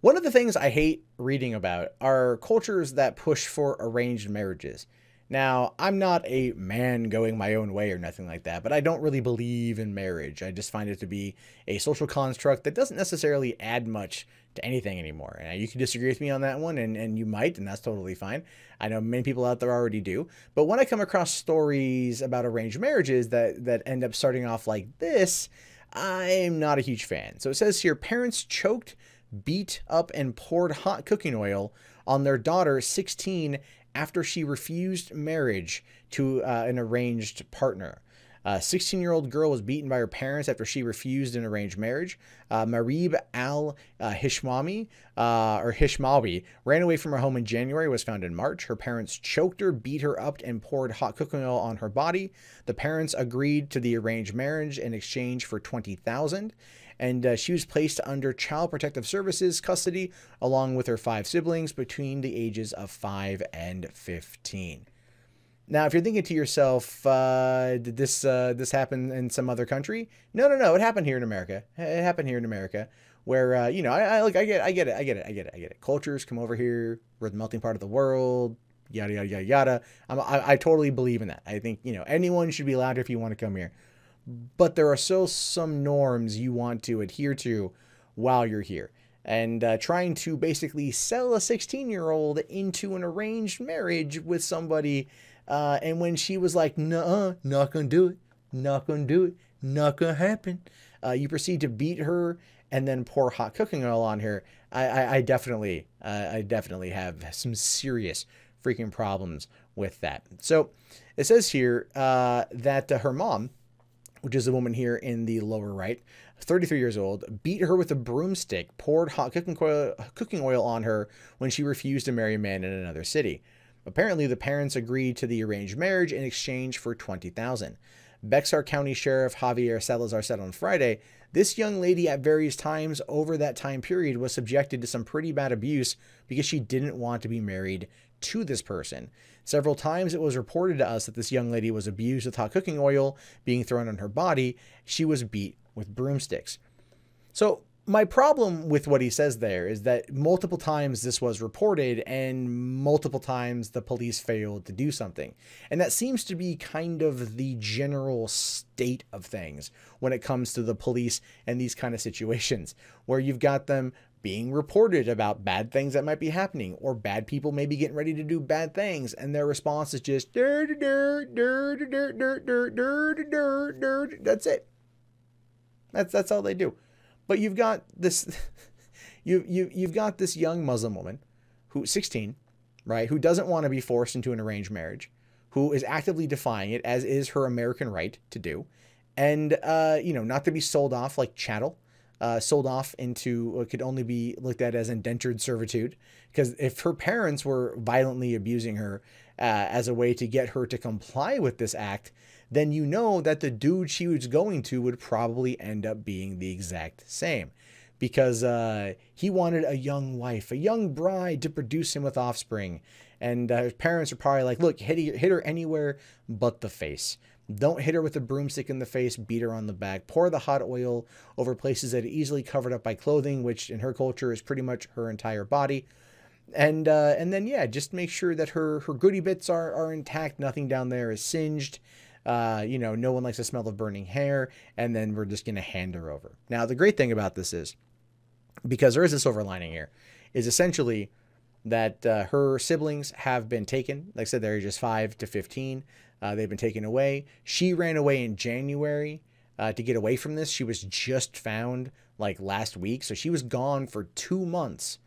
One of the things I hate reading about are cultures that push for arranged marriages. Now, I'm not a man going my own way or nothing like that, but I don't really believe in marriage. I just find it to be a social construct that doesn't necessarily add much to anything anymore. And you can disagree with me on that one, and you might, and that's totally fine. I know many people out there already do. But when I come across stories about arranged marriages that end up starting off like this, I'm not a huge fan. So it says here, parents choked, beat up, and poured hot cooking oil on their daughter, 16, after she refused marriage to an arranged partner. A 16-year-old girl was beaten by her parents after she refused an arranged marriage. Maarib Al Hishmawi, ran away from her home in January, was found in March. Her parents choked her, beat her up, and poured hot cooking oil on her body. The parents agreed to the arranged marriage in exchange for $20,000. And she was placed under Child Protective Services custody along with her 5 siblings between the ages of 5 and 15. Now, if you're thinking to yourself, did this happen in some other country? No. It happened here in America. It happened here in America, where I get it. Cultures come over here. We're the melting pot of the world. Yada yada yada yada. I totally believe in that. I think anyone should be allowed if you want to come here. But there are still some norms you want to adhere to while you're here. And trying to basically sell a 16-year-old into an arranged marriage with somebody, and when she was like, "Nuh-uh, not gonna do it, not gonna do it, not gonna happen," you proceed to beat her and then pour hot cooking oil on her. I definitely have some serious freaking problems with that. So it says here that her mom, which is a woman here in the lower right, 33 years old, beat her with a broomstick, poured hot cooking oil on her when she refused to marry a man in another city. Apparently, the parents agreed to the arranged marriage in exchange for $20,000. Bexar County Sheriff Javier Salazar said on Friday, this young lady at various times over that time period was subjected to some pretty bad abuse because she didn't want to be married to this person. Several times it was reported to us that this young lady was abused with hot cooking oil being thrown on her body. She was beat with broomsticks. So my problem with what he says there is that multiple times this was reported and multiple times the police failed to do something. And that seems to be kind of the general state of things when it comes to the police and these kind of situations, where you've got them being reported about bad things that might be happening, or bad people may be getting ready to do bad things, and their response is just that's it. That's all they do. But you've got this you've got this young Muslim woman who's 16, right, who doesn't want to be forced into an arranged marriage, who is actively defying it, as is her American right to do, and not to be sold off like chattel. Sold off into what could only be looked at as indentured servitude. Because if her parents were violently abusing her as a way to get her to comply with this act, then you know that the dude she was going to would probably end up being the exact same. Because he wanted a young wife, a young bride to produce him with offspring. And his parents are probably like, look, hit her anywhere but the face. Don't hit her with a broomstick in the face, beat her on the back, pour the hot oil over places that are easily covered up by clothing, which in her culture is pretty much her entire body. And then, yeah, just make sure that her goodie bits are intact. Nothing down there is singed. No one likes the smell of burning hair. And then we're just going to hand her over. Now, the great thing about this is, because there is a silver lining here, is essentially that her siblings have been taken. Like I said, they're ages 5 to 15. They've been taken away. She ran away in January to get away from this. She was just found like last week. So she was gone for 2 months.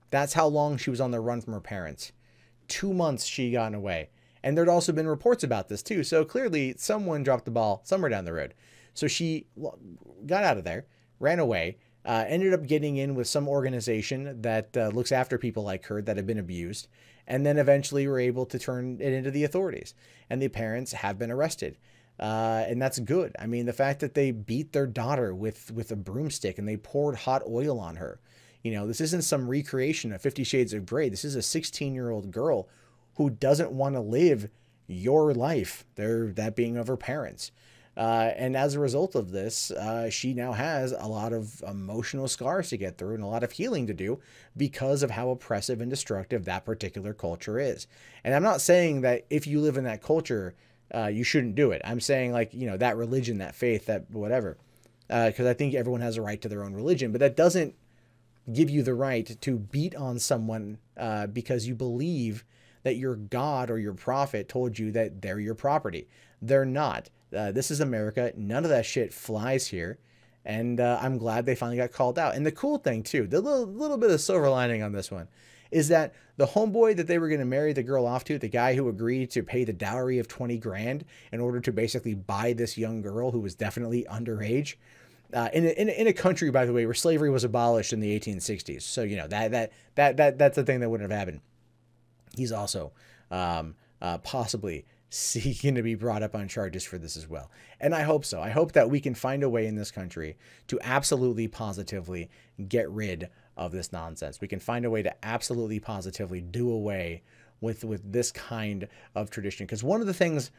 That's how long she was on the run from her parents. 2 months she gotten away. And there'd also been reports about this too. So clearly someone dropped the ball somewhere down the road. So she got out of there, ran away, ended up getting in with some organization that looks after people like her that have been abused, and then eventually were able to turn it into the authorities. And the parents have been arrested. And that's good. I mean, the fact that they beat their daughter with a broomstick and they poured hot oil on her. This isn't some recreation of 50 Shades of Grey. This is a 16-year-old girl who doesn't want to live your life, that being of her parents. And as a result of this, she now has a lot of emotional scars to get through and a lot of healing to do because of how oppressive and destructive that particular culture is. And I'm not saying that if you live in that culture, you shouldn't do it. I'm saying, like, you know, that religion, that faith, that whatever. Because I think everyone has a right to their own religion, but that doesn't give you the right to beat on someone because you believe that your God or your prophet told you that they're your property. They're not. This is America. None of that shit flies here. And I'm glad they finally got called out. And the cool thing, too, the little bit of silver lining on this one, is that the homeboy that they were going to marry the girl off to, the guy who agreed to pay the dowry of 20 grand in order to basically buy this young girl who was definitely underage, in a country, by the way, where slavery was abolished in the 1860s. So, you know, that's the thing that wouldn't have happened. He's also possibly seeking to be brought up on charges for this as well. And I hope so. I hope that we can find a way in this country to absolutely positively get rid of this nonsense. We can find a way to absolutely positively do away with this kind of tradition. Because one of the things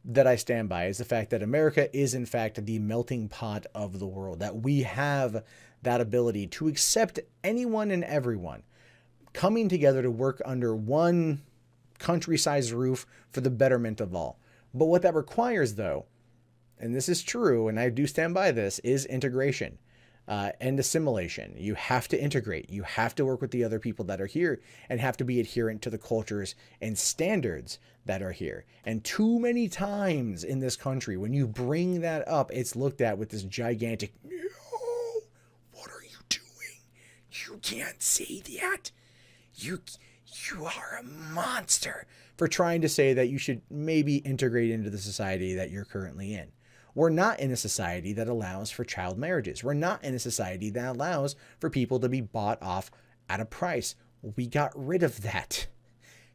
that I stand by is the fact that America is in fact the melting pot of the world, that we have that ability to accept anyone and everyone coming together to work under one country-sized roof for the betterment of all. But what that requires, though, and this is true, and I do stand by this, is integration and assimilation. You have to integrate. You have to work with the other people that are here and have to be adherent to the cultures and standards that are here. And too many times in this country, when you bring that up, it's looked at with this gigantic, no, what are you doing? You can't say that. You are a monster for trying to say that you should maybe integrate into the society that you're currently in. We're not in a society that allows for child marriages. We're not in a society that allows for people to be bought off at a price. We got rid of that.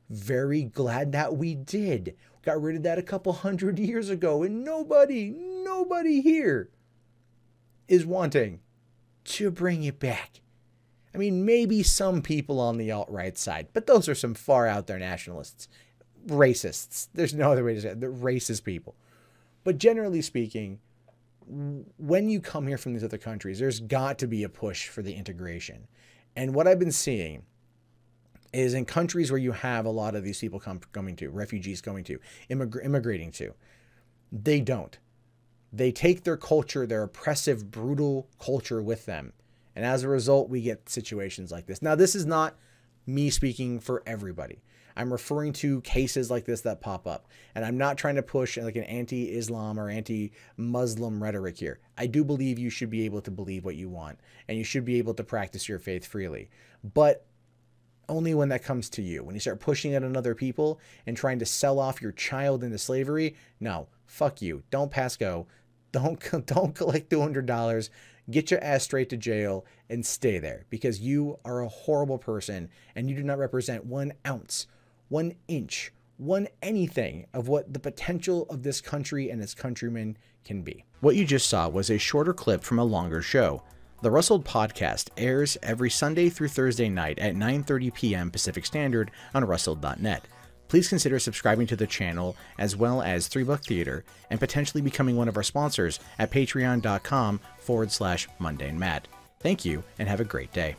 Very glad that we did. Got rid of that a couple 100 years ago, and nobody here is wanting to bring it back. I mean, maybe some people on the alt-right side, but those are some far out there nationalists, racists. There's no other way to say it. They're racist people. But generally speaking, when you come here from these other countries, there's got to be a push for the integration. And what I've been seeing is in countries where you have a lot of these people coming to, refugees coming to, immigrating to, they don't. They take their culture, their oppressive, brutal culture with them. And as a result, we get situations like this. Now, this is not me speaking for everybody. I'm referring to cases like this that pop up. And I'm not trying to push like an anti-Islam or anti-Muslim rhetoric here. I do believe you should be able to believe what you want. And you should be able to practice your faith freely. But only when that comes to you. When you start pushing it on other people and trying to sell off your child into slavery, no, fuck you. Don't pass go. Don't collect $200. Get your ass straight to jail and stay there, because you are a horrible person and you do not represent 1 ounce, 1 inch, 1 anything of what the potential of this country and its countrymen can be. What you just saw was a shorter clip from a longer show. The Rustled Podcast airs every Sunday through Thursday night at 9:30 p.m. Pacific Standard on rustled.net. Please consider subscribing to the channel as well as 3 Buck Theater and potentially becoming one of our sponsors at patreon.com/MundaneMatt. Thank you and have a great day.